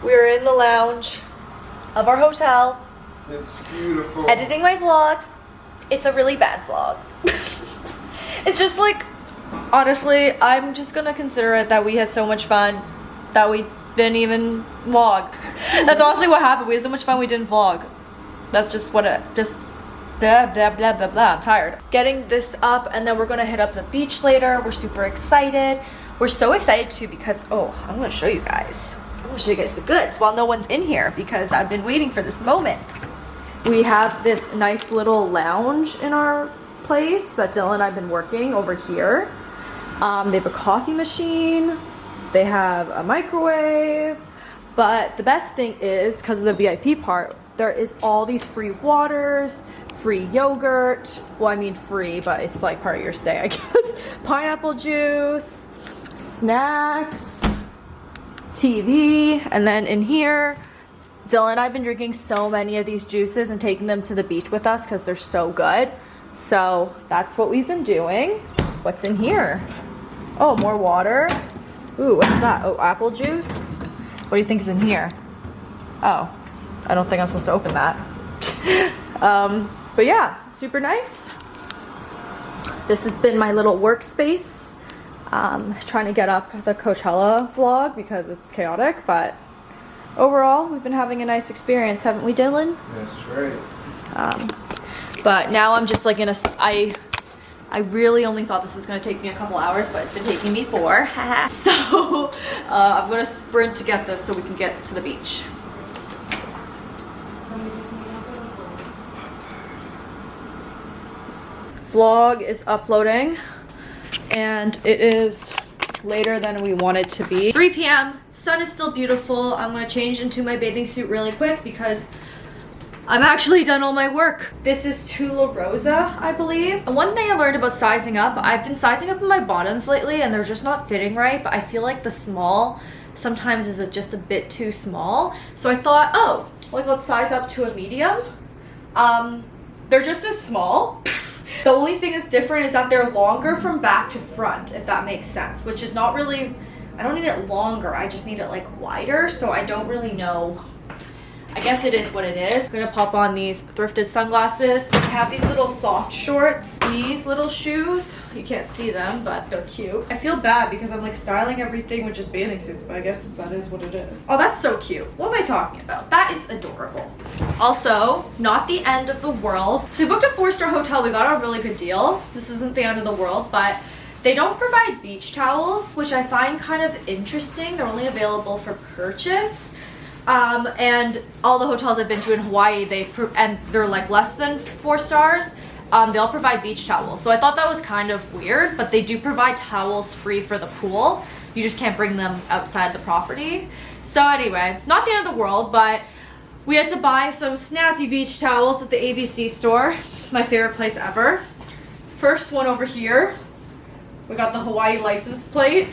We're in the lounge of our hotel. It's beautiful. Editing my vlog. It's a really bad vlog. It's just like, honestly, I'm just gonna consider it that we had so much fun that we didn't even vlog. That's honestly what happened. We had so much fun we didn't vlog. That's just what it, just blah, blah, blah, blah, blah. I'm tired. Getting this up, and then we're gonna hit up the beach later. We're super excited. We're so excited too because, oh, I'm gonna show you guys. I'm gonna show you guys the goods while no one's in here because I've been waiting for this moment. We have this nice little lounge in our place that Dylan and I have been working over here. They have a coffee machine. They have a microwave. But the best thing is, because of the VIP part, there is all these free waters, free yogurt. Well, I mean free, but it's like part of your stay, I guess. Pineapple juice, snacks, TV, and then in here, Dylan and I have been drinking so many of these juices and taking them to the beach with us because they're so good. So that's what we've been doing. What's in here? Oh, more water. Ooh, what's that? Oh, apple juice. What do you think is in here? Oh, I don't think I'm supposed to open that. But yeah, super nice. This has been my little workspace. Trying to get up the Coachella vlog because it's chaotic, but overall, we've been having a nice experience, haven't we, Dylan? That's right. But now I'm just like in a, I really only thought this was going to take me a couple hours, but it's been taking me 4. So I'm going to sprint to get this so we can get to the beach. Vlog is uploading and it is later than we want it to be. 3 p.m. Sun is still beautiful. I'm going to change into my bathing suit really quick because I'm actually done all my work. This is Tula Rosa, I believe. And one thing I learned about sizing up, I've been sizing up in my bottoms lately and they're just not fitting right, but I feel like the small sometimes is just a bit too small. So I thought, oh, like let's size up to a medium. They're just as small. The only thing that's different is that they're longer from back to front, if that makes sense, which is not really, I don't need it longer, I just need it like wider, so I don't really know. I guess it is what it is. I'm gonna pop on these thrifted sunglasses. I have these little soft shorts, these little shoes. You can't see them, but they're cute. I feel bad because I'm like styling everything with just bathing suits, but I guess that is what it is. Oh, that's so cute. What am I talking about? That is adorable. Also, not the end of the world. So we booked a 4-star hotel. We got a really good deal. This isn't the end of the world, but they don't provide beach towels, which I find kind of interesting. They're only available for purchase. And all the hotels I've been to in Hawaii, and they're like less than 4 stars, they'll provide beach towels. So I thought that was kind of weird, but they do provide towels free for the pool. You just can't bring them outside the property. So anyway, not the end of the world, but we had to buy some snazzy beach towels at the ABC store. My favorite place ever. First one over here. We got the Hawaii license plate,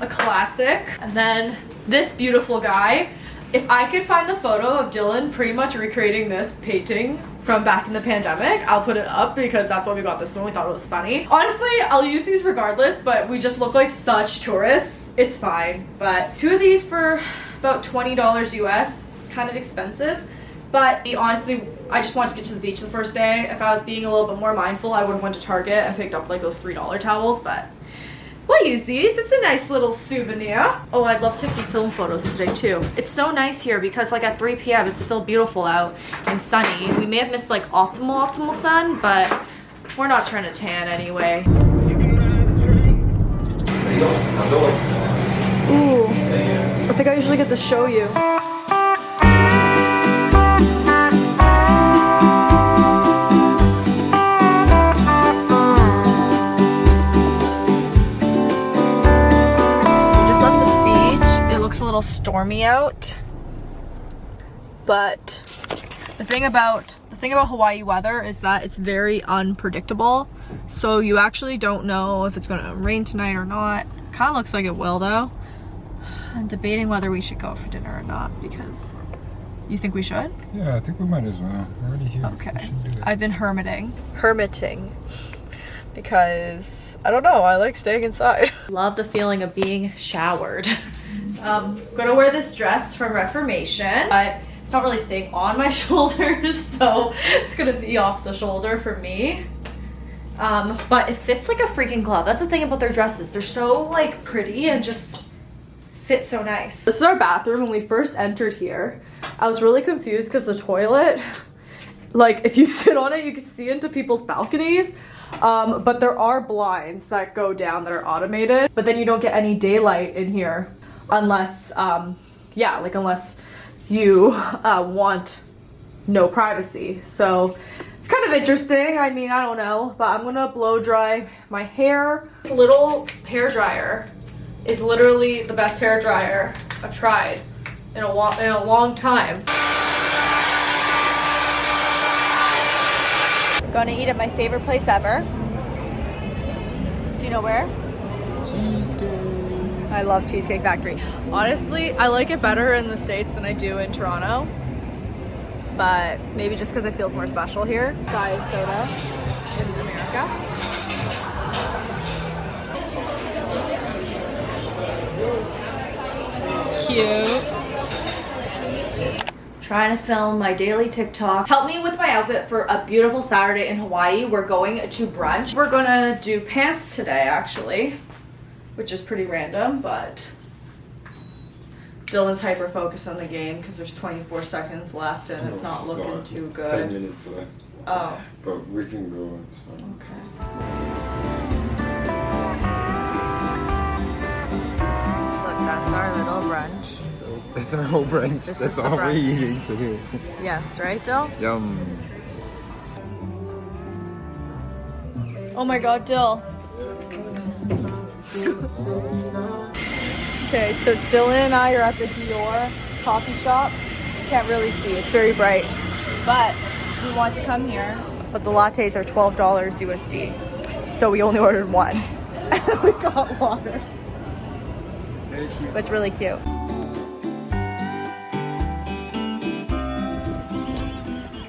a classic. And then this beautiful guy. If I could find the photo of Dylan pretty much recreating this painting from back in the pandemic, I'll put it up because that's why we got this one. We thought it was funny. Honestly, I'll use these regardless, but we just look like such tourists. It's fine. But 2 of these for about $20 US, kind of expensive. But honestly, I just wanted to get to the beach the first day. If I was being a little bit more mindful, I would have went to Target and picked up like those $3 towels, but we'll use these. It's a nice little souvenir. Oh, I'd love to take some film photos today too. It's so nice here because like at 3 p.m. it's still beautiful out and sunny. We may have missed like optimal sun, but we're not trying to tan anyway. Ooh, I think I usually get to show you. A little stormy out, but the thing about Hawaii weather is that it's very unpredictable, so you actually don't know if it's gonna rain tonight or not. Kind of looks like it will though. I'm debating whether we should go for dinner or not because you think we should? Yeah, I think we might as well. We're already here. Okay. I've been hermiting because I don't know, I like staying inside. Love the feeling of being showered. Gonna wear this dress from Reformation, but it's not really staying on my shoulders, so it's gonna be off the shoulder for me. But it fits like a freaking glove. That's the thing about their dresses. They're so like pretty and just fit so nice. This is our bathroom. When we first entered here, I was really confused because the toilet, like if you sit on it, you can see into people's balconies. But there are blinds that go down that are automated, but then you don't get any daylight in here unless, yeah, like unless you want no privacy. So it's kind of interesting. I mean, I don't know, but I'm gonna blow dry my hair. This little hair dryer is literally the best hair dryer I've tried in a long time. Gonna eat at my favorite place ever. Do you know where? Cheesecake. I love Cheesecake Factory. Honestly, I like it better in the States than I do in Toronto. But maybe just because it feels more special here. Diet soda in America. Cute. Trying to film my daily TikTok. Help me with my outfit for a beautiful Saturday in Hawaii. We're going to brunch. We're gonna do pants today, actually, which is pretty random, but Dylan's hyper focused on the game because there's 24 seconds left and it's not looking too good. 10 minutes left. Oh. But we can go. Okay. Look, that's our little brunch. That's our whole brunch. That's all we're eating today. Yes, right, Dill? Yum. Oh my god, Dill. Okay, so Dylan and I are at the Dior coffee shop. Can't really see, it's very bright. But we want to come here. But the lattes are $12 USD. So we only ordered one. We got water. It's very cute. But it's really cute.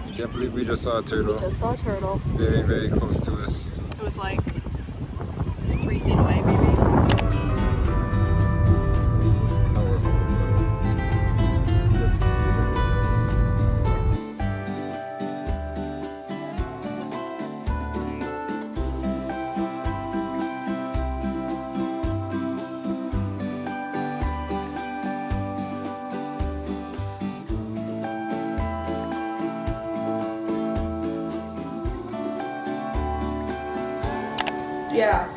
I can't believe we just saw a turtle. We just saw a turtle. Very, very close to us. It was like 3 feet away, maybe. It's just powerful. You have to see Yeah.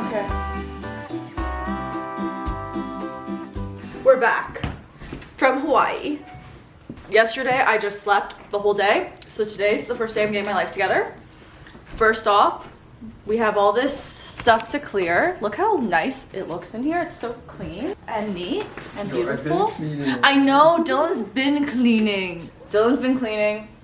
Okay. We're back from Hawaii. Yesterday I just slept the whole day, so today's the first day I'm getting my life together. First off, we have all this stuff to clear. Look how nice it looks in here. It's so clean and neat and beautiful. I know, Dylan's been cleaning.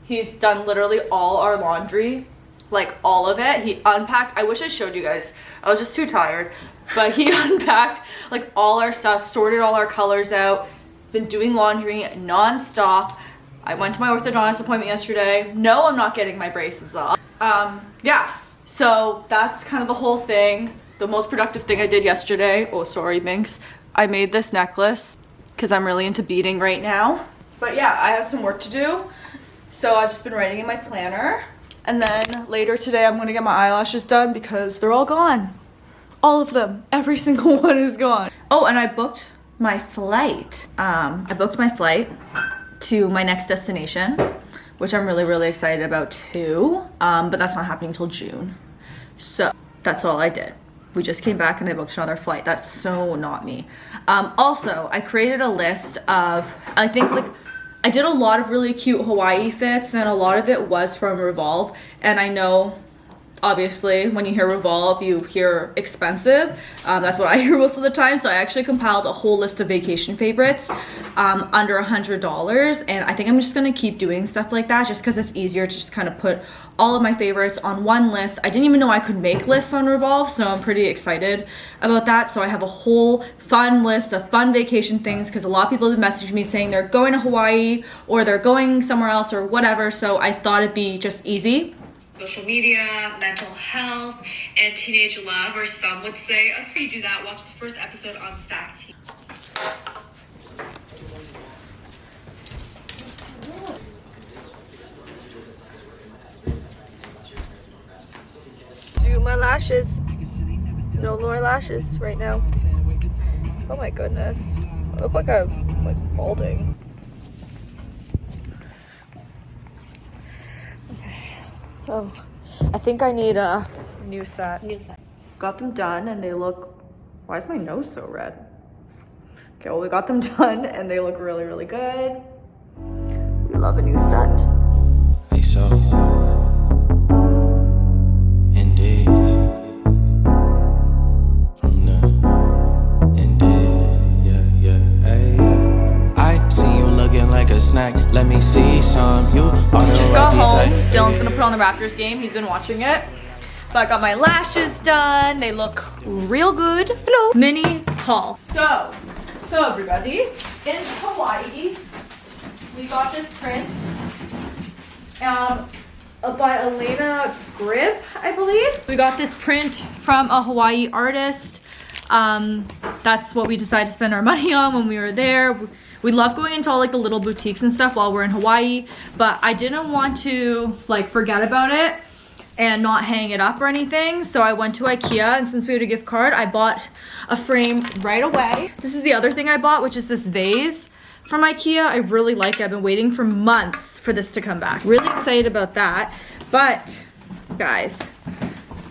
He's done literally all our laundry. Like all of it. He unpacked. I wish I showed you guys. I was just too tired. But he unpacked like all our stuff, sorted all our colors out. He's been doing laundry non-stop. I went to my orthodontist appointment yesterday. No, I'm not getting my braces off. Yeah. So that's kind of the whole thing. The most productive thing I did yesterday. Oh, sorry, Minx. I made this necklace because I'm really into beading right now. But yeah, I have some work to do. So I've just been writing in my planner. And then later today, I'm gonna get my eyelashes done because they're all gone. All of them. Every single one is gone. Oh, and I booked my flight. I booked my flight to my next destination, which I'm really, really excited about too. But that's not happening until June. So that's all I did. We just came back and I booked another flight. That's so not me. Also, I created a list of, I think like, I did a lot of really cute Hawaii fits and a lot of it was from Revolve. And I know, obviously, when you hear Revolve, you hear expensive. That's what I hear most of the time. So I actually compiled a whole list of vacation favorites under $100. And I think I'm just gonna keep doing stuff like that just because it's easier to just kind of put all of my favorites on one list. I didn't even know I could make lists on Revolve, so I'm pretty excited about that. So I have a whole fun list of fun vacation things because a lot of people have been messaging me saying they're going to Hawaii or they're going somewhere else or whatever. So I thought it'd be just easy social media, mental health, and teenage love, or some would say. After you do that, watch the first episode on Stack Teen. Do my lashes. No more lashes right now. Oh my goodness. I look like I'm like balding. Okay, so I think I need a new set. Got them done and they look, why is my nose so red? Okay, well we got them done and they look really, really good. We love a new set. Hey, so indeed. From the indeed, yeah, hey, yeah. I see you looking like a snack. Let me see some. You on the Just got home. type. Dylan's gonna put on the Raptors game. He's been watching it. But I got my lashes done. They look real good. Hello. Mini haul. So everybody, in Hawaii, we got this print by Elena Grib, I believe. We got this print from a Hawaii artist. That's what we decided to spend our money on when we were there. We love going into all like the little boutiques and stuff while we're in Hawaii, but I didn't want to like forget about it and not hang it up or anything. So I went to Ikea, and since we had a gift card, I bought a frame right away. This is the other thing I bought, which is this vase from Ikea. I really like it. I've been waiting for months for this to come back. Really excited about that. But guys,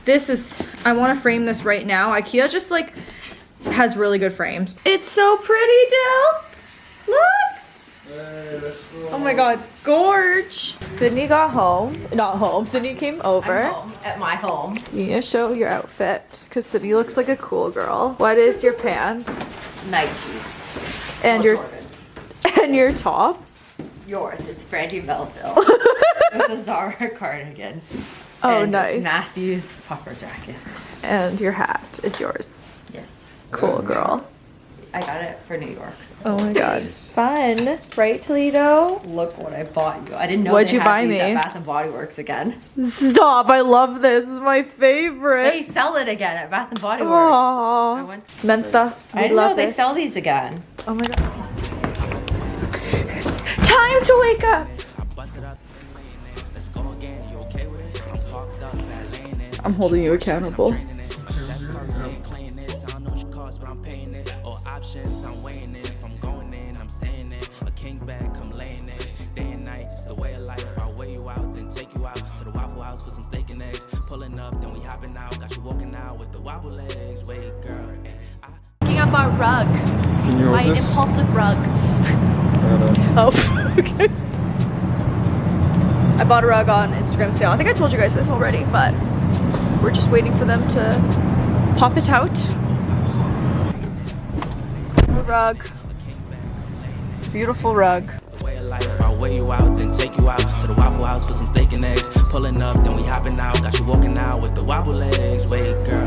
this is, I want to frame this right now. Ikea just like has really good frames. It's so pretty, Dill. Look. Hey, let's go. Oh my god, it's gorge. Sydney got home. Not home. Sydney came over. I'm home at my home. You need to show your outfit because Sydney looks like a cool girl. What is your pants? Nike. And Well, your Jordans. and your top? Yours. It's Brandy Melville. With a Zara cardigan. Oh, and nice. Matthew's puffer jackets. And your hat is yours. Yes. Cool girl. I got it for New York. Oh my god. Fun. Right, Toledo? Look what I bought you. I didn't know What'd they you had buy these me? at Bath and Body Works again. Stop. I love this. This is my favorite. They sell it again at Bath and Body Works. I Aww. went. Mentha. I didn't know they sell these again. Oh my god. Time to wake up. I'm holding you accountable. Picking up our rug. Can you My hold this? impulsive rug. Hold on. Oh, okay. I bought a rug on Instagram sale. I think I told you guys this already, but we're just waiting for them to pop it out. A rug. Beautiful rug. I'll weigh you out, then take you out to the Waffle House for some steak and eggs. Pulling up, then we hopping out. Got you walking out with the wobble legs. Wait, girl.